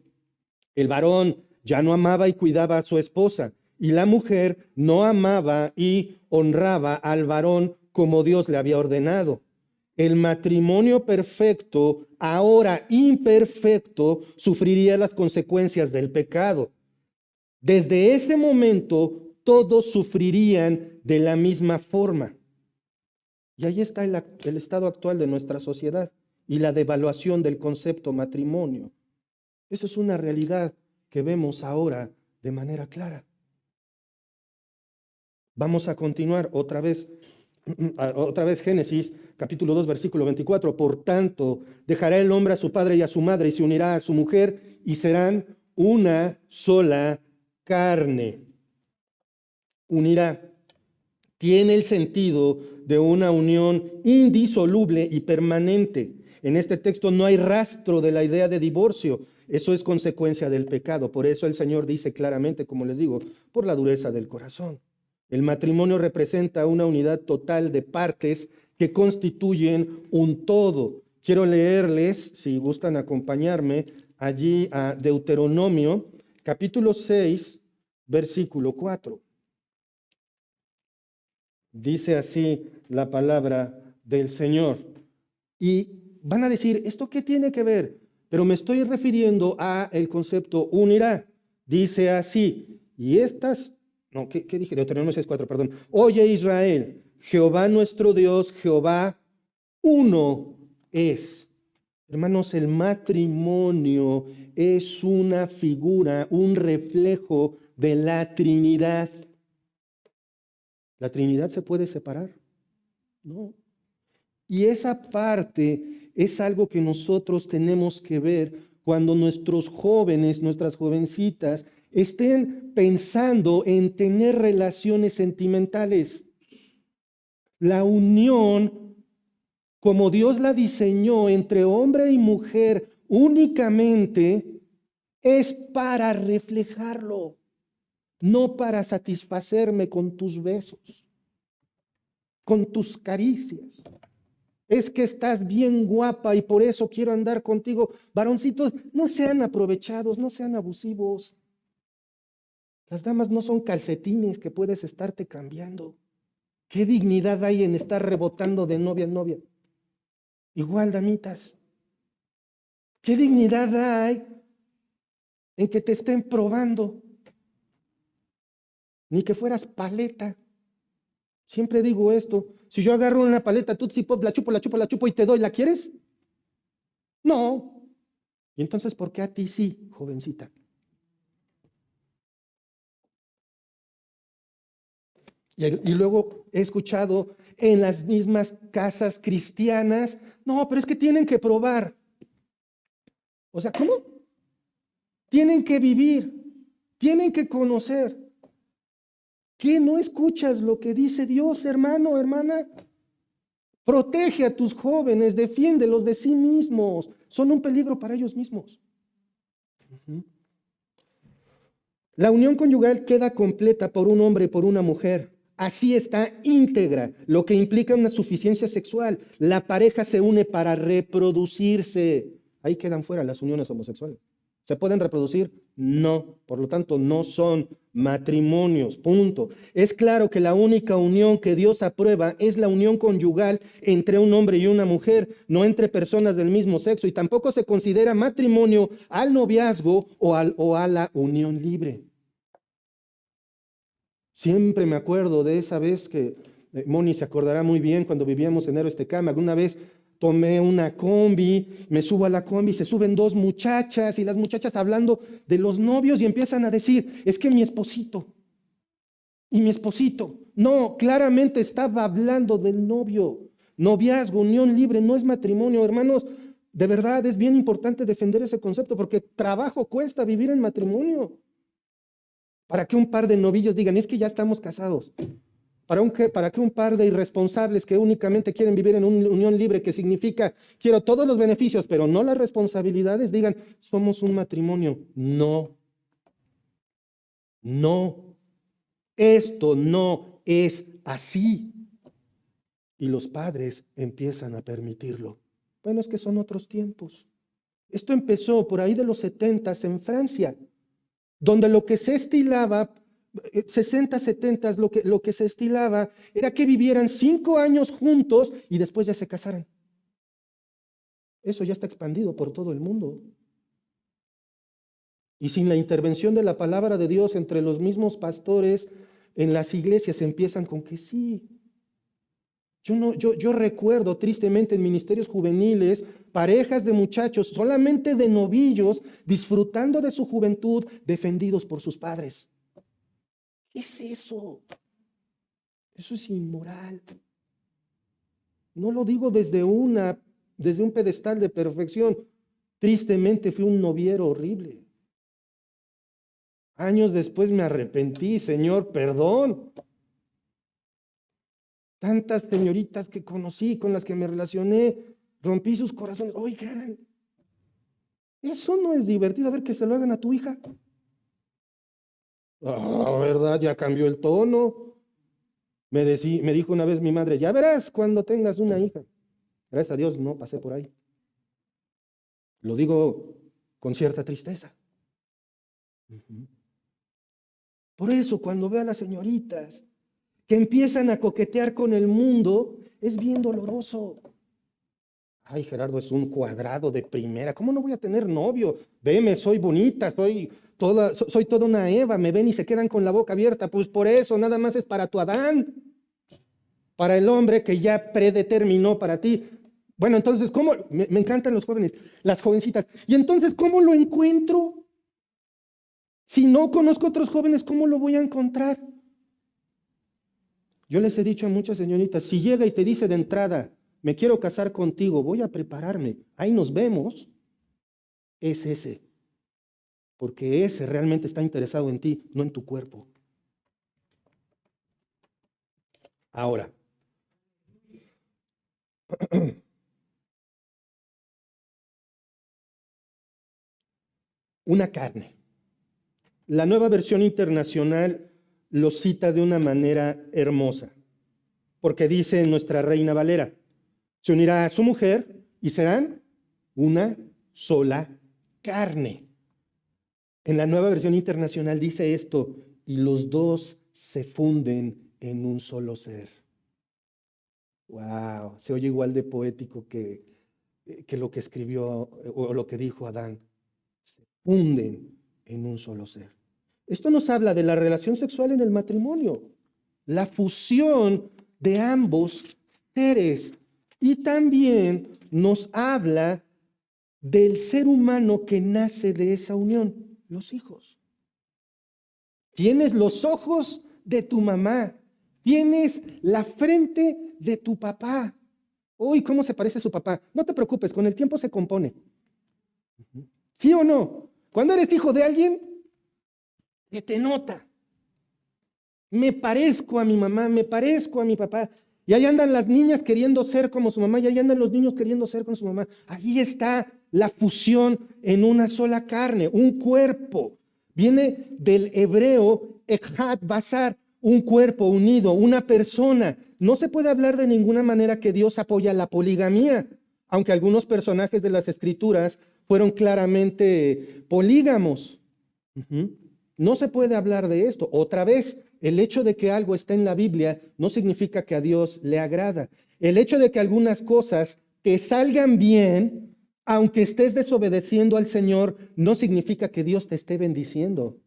El varón ya no amaba y cuidaba a su esposa, y la mujer no amaba y honraba al varón como Dios le había ordenado. El matrimonio perfecto, ahora imperfecto, sufriría las consecuencias del pecado. Desde ese momento, todos sufrirían de la misma forma. Y ahí está el estado actual de nuestra sociedad y la devaluación del concepto matrimonio. Eso es una realidad que vemos ahora de manera clara. Vamos a continuar otra vez Génesis capítulo 2, versículo 24. Por tanto, dejará el hombre a su padre y a su madre y se unirá a su mujer y serán una sola carne. Unirá. Tiene el sentido de una unión indisoluble y permanente. En este texto no hay rastro de la idea de divorcio. Eso es consecuencia del pecado. Por eso el Señor dice claramente, como les digo, por la dureza del corazón. El matrimonio representa una unidad total de partes que constituyen un todo. Quiero leerles, si gustan acompañarme, allí a Deuteronomio, capítulo 6, versículo 4. Dice así la palabra del Señor. Y van a decir, ¿esto qué tiene que ver? Pero me estoy refiriendo a el concepto unirá. Dice así, y estas, no, ¿qué dije? Deuteronomio 6:4, perdón. Oye Israel, Jehová nuestro Dios, Jehová uno es. Hermanos, el matrimonio es una figura, un reflejo de la Trinidad. ¿La Trinidad se puede separar? No. Y esa parte es algo que nosotros tenemos que ver cuando nuestros jóvenes, nuestras jovencitas, estén pensando en tener relaciones sentimentales. La unión, como Dios la diseñó entre hombre y mujer únicamente, es para reflejarlo, no para satisfacerme con tus besos, con tus caricias. Es que estás bien guapa y por eso quiero andar contigo. Varoncitos, no sean aprovechados, no sean abusivos. Las damas no son calcetines que puedes estarte cambiando. ¿Qué dignidad hay en estar rebotando de novia en novia? Igual, damitas. ¿Qué dignidad hay en que te estén probando? Ni que fueras paleta. Siempre digo esto. Si yo agarro una paleta Tootsie Pop, la chupo y te doy, ¿la quieres? No. ¿Y entonces por qué a ti sí, jovencita? Y luego he escuchado en las mismas casas cristianas, no, pero es que tienen que probar. O sea, ¿cómo? Tienen que vivir, tienen que conocer. ¿Qué no escuchas lo que dice Dios, hermano, hermana? Protege a tus jóvenes, defiéndelos de sí mismos. Son un peligro para ellos mismos. La unión conyugal queda completa por un hombre y por una mujer. Así está íntegra, lo que implica una suficiencia sexual. La pareja se une para reproducirse. Ahí quedan fuera las uniones homosexuales. ¿Se pueden reproducir? No. Por lo tanto, no son matrimonios. Punto. Es claro que la única unión que Dios aprueba es la unión conyugal entre un hombre y una mujer, no entre personas del mismo sexo. Y tampoco se considera matrimonio al noviazgo o a la unión libre. Siempre me acuerdo de esa vez que Moni se acordará muy bien cuando vivíamos en Héroes Tecama. Alguna vez tomé una combi, me subo a la combi, se suben dos muchachas y las muchachas hablando de los novios y empiezan a decir, es que mi esposito y mi esposito. No, claramente estaba hablando del novio. Noviazgo, unión libre, no es matrimonio, hermanos. De verdad es bien importante defender ese concepto porque trabajo cuesta vivir en matrimonio. Para que un par de novillos digan, es que ya estamos casados. Para que un par de irresponsables que únicamente quieren vivir en una unión libre, que significa, quiero todos los beneficios, pero no las responsabilidades, digan, somos un matrimonio. No. No. Esto no es así. Y los padres empiezan a permitirlo. Bueno, es que son otros tiempos. Esto empezó por ahí de los 70s en Francia, donde lo que se estilaba, 60, 70, lo que se estilaba era que vivieran 5 años juntos y después ya se casaran. Eso ya está expandido por todo el mundo. Y sin la intervención de la palabra de Dios entre los mismos pastores, en las iglesias empiezan con que sí. Yo recuerdo tristemente en ministerios juveniles, parejas de muchachos, solamente de novillos, disfrutando de su juventud, defendidos por sus padres. ¿Qué es eso? Eso es inmoral. No lo digo desde un pedestal de perfección. Tristemente fui un noviero horrible. Años después me arrepentí, Señor, perdón. Tantas señoritas que conocí, con las que me relacioné, rompí sus corazones. Oigan, eso no es divertido, a ver que se lo hagan a tu hija. Ah, ¿verdad? Ya cambió el tono. Me dijo una vez mi madre, ya verás cuando tengas una hija. Gracias a Dios no pasé por ahí. Lo digo con cierta tristeza. Por eso, cuando veo a las señoritas que empiezan a coquetear con el mundo, es bien doloroso. Ay, Gerardo es un cuadrado de primera. ¿Cómo no voy a tener novio? Veme, soy bonita, soy toda una Eva. Me ven y se quedan con la boca abierta. Pues por eso, nada más es para tu Adán. Para el hombre que ya predeterminó para ti. Bueno, entonces, ¿cómo? Me encantan los jóvenes, las jovencitas. Y entonces, ¿cómo lo encuentro? Si no conozco otros jóvenes, ¿cómo lo voy a encontrar? Yo les he dicho a muchas señoritas, si llega y te dice de entrada, me quiero casar contigo, voy a prepararme, ahí nos vemos, es ese. Porque ese realmente está interesado en ti, no en tu cuerpo. Ahora, una carne. La Nueva Versión Internacional lo cita de una manera hermosa, porque dice en nuestra Reina Valera, se unirá a su mujer y serán una sola carne. En la Nueva Versión Internacional dice esto, y los dos se funden en un solo ser. Wow, se oye igual de poético que lo que escribió o lo que dijo Adán. Se funden en un solo ser. Esto nos habla de la relación sexual en el matrimonio, la fusión de ambos seres, y también nos habla del ser humano que nace de esa unión, los hijos. Tienes los ojos de tu mamá, tienes la frente de tu papá. Uy, ¿cómo se parece a su papá? No te preocupes, con el tiempo se compone. ¿Sí o no? Cuando eres hijo de alguien, que te nota. Me parezco a mi mamá, me parezco a mi papá. Y ahí andan las niñas queriendo ser como su mamá, y ahí andan los niños queriendo ser como su mamá. Ahí está la fusión en una sola carne, un cuerpo. Viene del hebreo echad basar, un cuerpo unido, una persona. No se puede hablar de ninguna manera que Dios apoya la poligamía, aunque algunos personajes de las Escrituras fueron claramente polígamos. No se puede hablar de esto. Otra vez, el hecho de que algo esté en la Biblia no significa que a Dios le agrada. El hecho de que algunas cosas te salgan bien, aunque estés desobedeciendo al Señor, no significa que Dios te esté bendiciendo.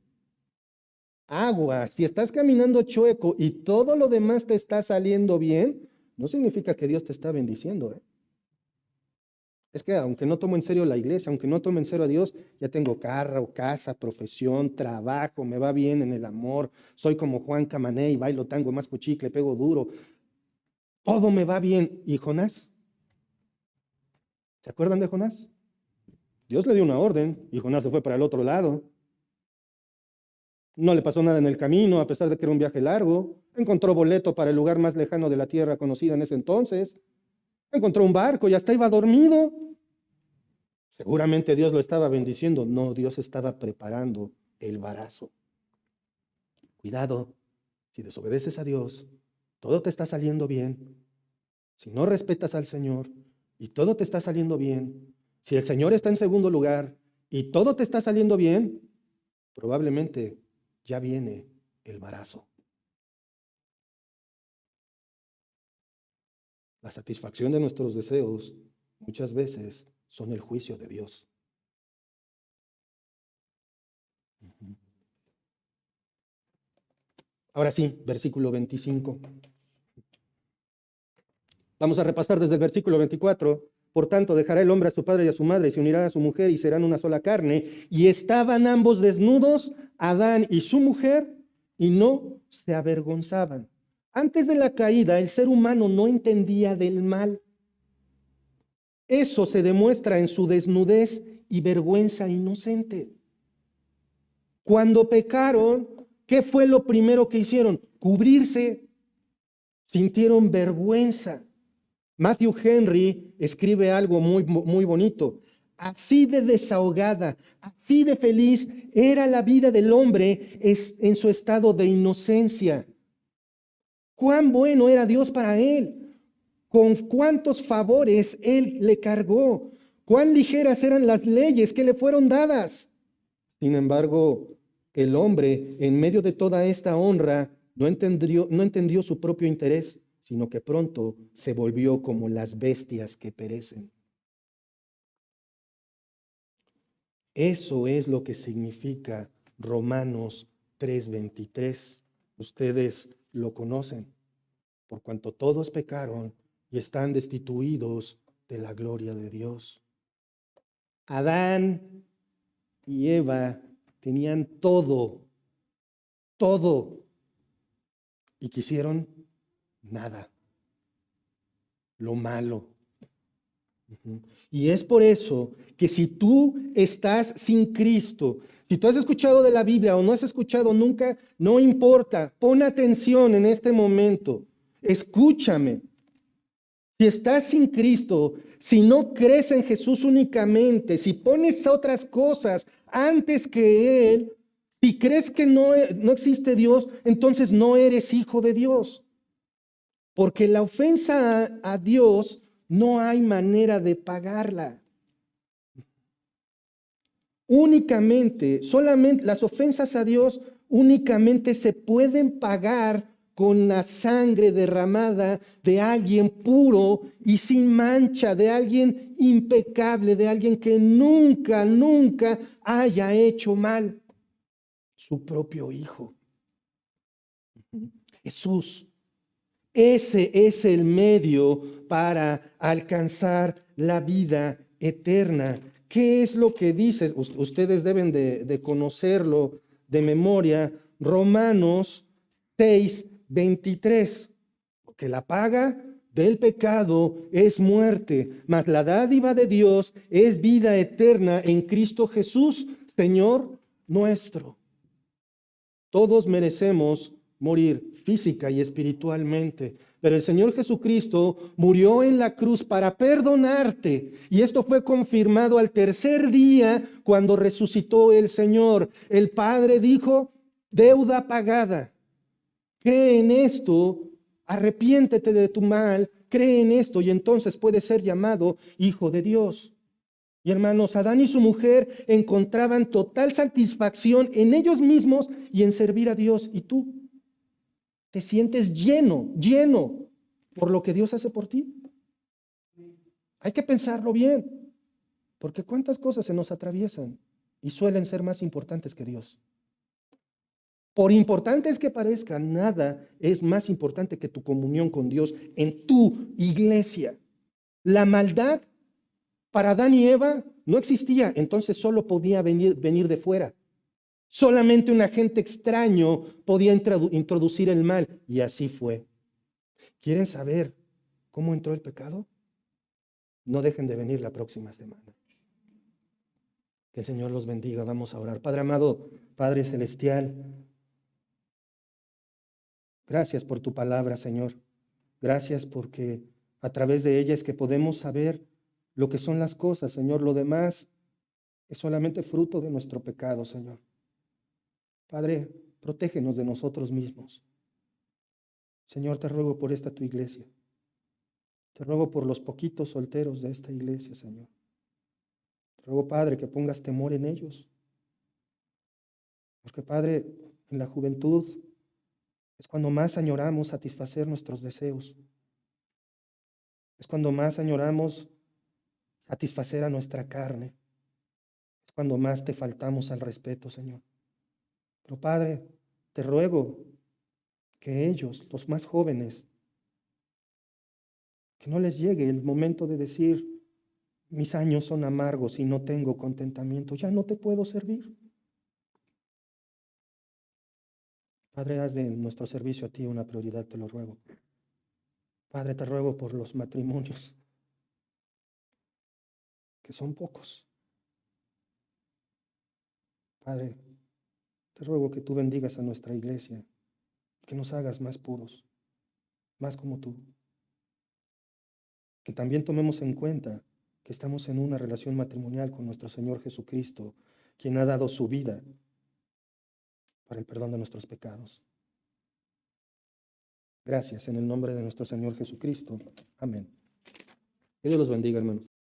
Agua, si estás caminando chueco y todo lo demás te está saliendo bien, no significa que Dios te está bendiciendo. Es que aunque no tomo en serio la iglesia, aunque no tomo en serio a Dios, ya tengo carro, casa, profesión, trabajo, me va bien en el amor, soy como Juan Camané y bailo tango, más cuchicle, pego duro. Todo me va bien. ¿Y Jonás? ¿Se acuerdan de Jonás? Dios le dio una orden y Jonás se fue para el otro lado. No le pasó nada en el camino, a pesar de que era un viaje largo. Encontró boleto para el lugar más lejano de la tierra conocida en ese entonces. Encontró un barco y hasta iba dormido. Seguramente Dios lo estaba bendiciendo. No, Dios estaba preparando el embarazo. Cuidado, si desobedeces a Dios, todo te está saliendo bien. Si no respetas al Señor y todo te está saliendo bien, si el Señor está en segundo lugar y todo te está saliendo bien, probablemente ya viene el embarazo. La satisfacción de nuestros deseos muchas veces son el juicio de Dios. Ahora sí, versículo 25. Vamos a repasar desde el versículo 24. Por tanto, dejará el hombre a su padre y a su madre y se unirá a su mujer y serán una sola carne. Y estaban ambos desnudos, Adán y su mujer, y no se avergonzaban. Antes de la caída, el ser humano no entendía del mal. Eso se demuestra en su desnudez y vergüenza inocente. Cuando pecaron, ¿qué fue lo primero que hicieron? Cubrirse. Sintieron vergüenza. Matthew Henry escribe algo muy bonito. Así de desahogada, así de feliz era la vida del hombre en su estado de inocencia. Cuán bueno era Dios para él, con cuántos favores él le cargó, cuán ligeras eran las leyes que le fueron dadas. Sin embargo, el hombre, en medio de toda esta honra, no entendió su propio interés, sino que pronto se volvió como las bestias que perecen. Eso es lo que significa Romanos 3:23. Ustedes lo conocen. Por cuanto todos pecaron y están destituidos de la gloria de Dios. Adán y Eva tenían todo, y quisieron nada, lo malo. Y es por eso que si tú estás sin Cristo, si tú has escuchado de la Biblia o no has escuchado nunca, no importa, pon atención en este momento, escúchame. Si estás sin Cristo, si no crees en Jesús únicamente, si pones otras cosas antes que Él, si crees que no existe Dios, entonces no eres hijo de Dios. Porque la ofensa a Dios no hay manera de pagarla. Solamente las ofensas a Dios únicamente se pueden pagar con la sangre derramada de alguien puro y sin mancha, de alguien impecable, de alguien que nunca haya hecho mal. Su propio Hijo, Jesús. Ese es el medio para alcanzar la vida eterna. ¿Qué es lo que dice? Ustedes deben de conocerlo de memoria. Romanos 6:23. Que la paga del pecado es muerte, mas la dádiva de Dios es vida eterna en Cristo Jesús, Señor nuestro. Todos merecemos morir física y espiritualmente, pero el Señor Jesucristo murió en la cruz para perdonarte. Y esto fue confirmado al tercer día cuando resucitó el Señor. El Padre dijo, deuda pagada. Cree en esto, arrepiéntete de tu mal, cree en esto y entonces puedes ser llamado hijo de Dios. Y hermanos, Adán y su mujer encontraban total satisfacción en ellos mismos y en servir a Dios. ¿Y tú? ¿Te sientes lleno por lo que Dios hace por ti? Hay que pensarlo bien, porque cuántas cosas se nos atraviesan y suelen ser más importantes que Dios. Por importantes que parezcan, nada es más importante que tu comunión con Dios en tu iglesia. La maldad para Adán y Eva no existía, entonces solo podía venir de fuera. Solamente un agente extraño podía introducir el mal, y así fue. ¿Quieren saber cómo entró el pecado? No dejen de venir la próxima semana. Que el Señor los bendiga. Vamos a orar. Padre amado, Padre celestial, gracias por tu palabra, Señor. Gracias porque a través de ella es que podemos saber lo que son las cosas, Señor. Lo demás es solamente fruto de nuestro pecado, Señor. Padre, protégenos de nosotros mismos. Señor, te ruego por esta tu iglesia. Te ruego por los poquitos solteros de esta iglesia, Señor. Te ruego, Padre, que pongas temor en ellos. Porque, Padre, en la juventud es cuando más añoramos satisfacer nuestros deseos. Es cuando más añoramos satisfacer a nuestra carne. Es cuando más te faltamos al respeto, Señor. Pero, Padre, te ruego que ellos, los más jóvenes, que no les llegue el momento de decir, mis años son amargos y no tengo contentamiento, ya no te puedo servir. Padre, haz de nuestro servicio a ti una prioridad, te lo ruego. Padre, te ruego por los matrimonios, que son pocos. Padre, te ruego que tú bendigas a nuestra iglesia, que nos hagas más puros, más como tú. Que también tomemos en cuenta que estamos en una relación matrimonial con nuestro Señor Jesucristo, quien ha dado su vida para el perdón de nuestros pecados. Gracias en el nombre de nuestro Señor Jesucristo. Amén. Que Dios los bendiga, hermanos.